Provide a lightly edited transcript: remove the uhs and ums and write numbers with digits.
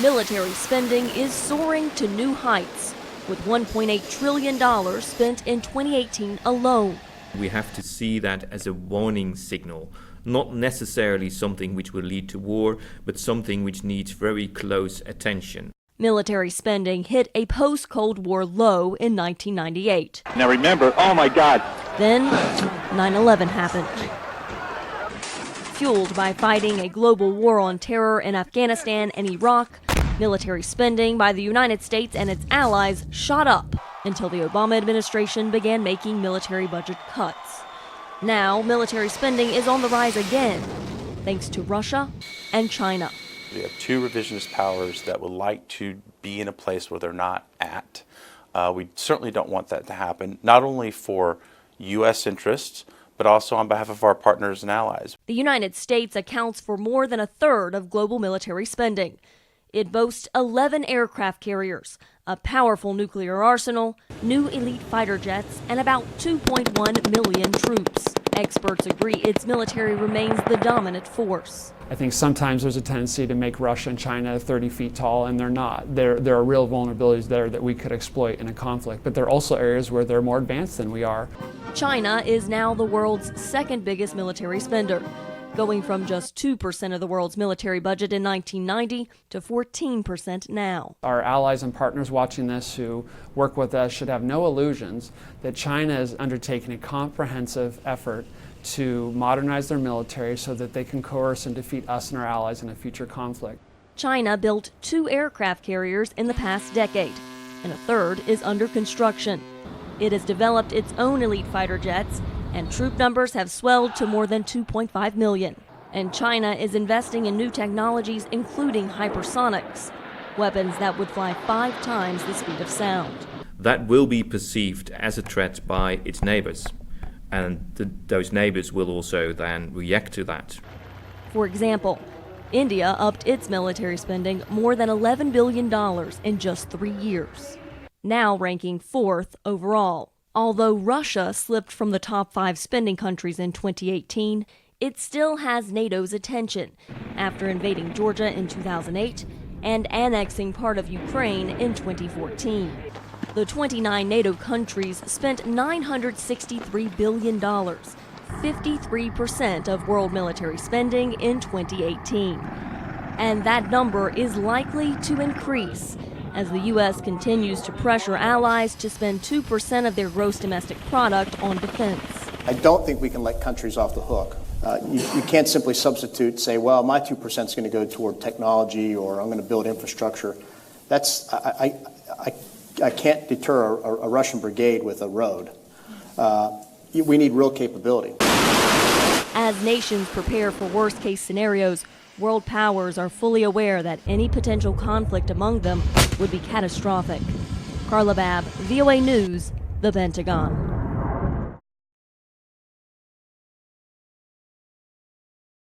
Military spending is soaring to new heights, with $1.8 trillion spent in 2018 alone. We have to see that as a warning signal, not necessarily something which will lead to war, but something which needs very close attention. Military spending hit a post-Cold War low in 1998. Now remember, oh my God. Then 9/11 happened. Fueled by fighting a global war on terror in Afghanistan and Iraq, military spending by the United States and its allies shot up until the Obama administration began making military budget cuts. Now, military spending is on the rise again, thanks to Russia and China. We have two revisionist powers that would like to be in a place where they're not at. We certainly don't want that to happen, not only for U.S. interests, but also on behalf of our partners and allies. The United States accounts for more than a third of global military spending. It boasts 11 aircraft carriers, a powerful nuclear arsenal, new elite fighter jets, and about 2.1 million troops. Experts agree its military remains the dominant force. I think sometimes there's a tendency to make Russia and China 30 feet tall, and they're not. There are real vulnerabilities there that we could exploit in a conflict, but there are also areas where they're more advanced than we are. China is now the world's second biggest military spender, going from just 2% of the world's military budget in 1990 to 14% now. Our allies and partners watching this who work with us should have no illusions that China is undertaking a comprehensive effort to modernize their military so that they can coerce and defeat us and our allies in a future conflict. China built 2 aircraft carriers in the past decade, and a third is under construction. It has developed its own elite fighter jets, and troop numbers have swelled to more than 2.5 million. And China is investing in new technologies, including hypersonics, weapons that would fly 5 times the speed of sound. That will be perceived as a threat by its neighbors, and those neighbors will also then react to that. For example, India upped its military spending more than $11 billion in just 3 years, now ranking 4th overall. Although Russia slipped from the top 5 spending countries in 2018, it still has NATO's attention after invading Georgia in 2008 and annexing part of Ukraine in 2014. The 29 NATO countries spent $963 billion, 53% of world military spending in 2018. And that number is likely to increase as the U.S. continues to pressure allies to spend 2% of their gross domestic product on defense. I don't think we can let countries off the hook. You can't simply substitute, say, well, my 2% is going to go toward technology or I'm going to build infrastructure. I can't deter a Russian brigade with a road. We need real capability. As nations prepare for worst-case scenarios, world powers are fully aware that any potential conflict among them would be catastrophic. Carla, Babb, VOA News, the Pentagon.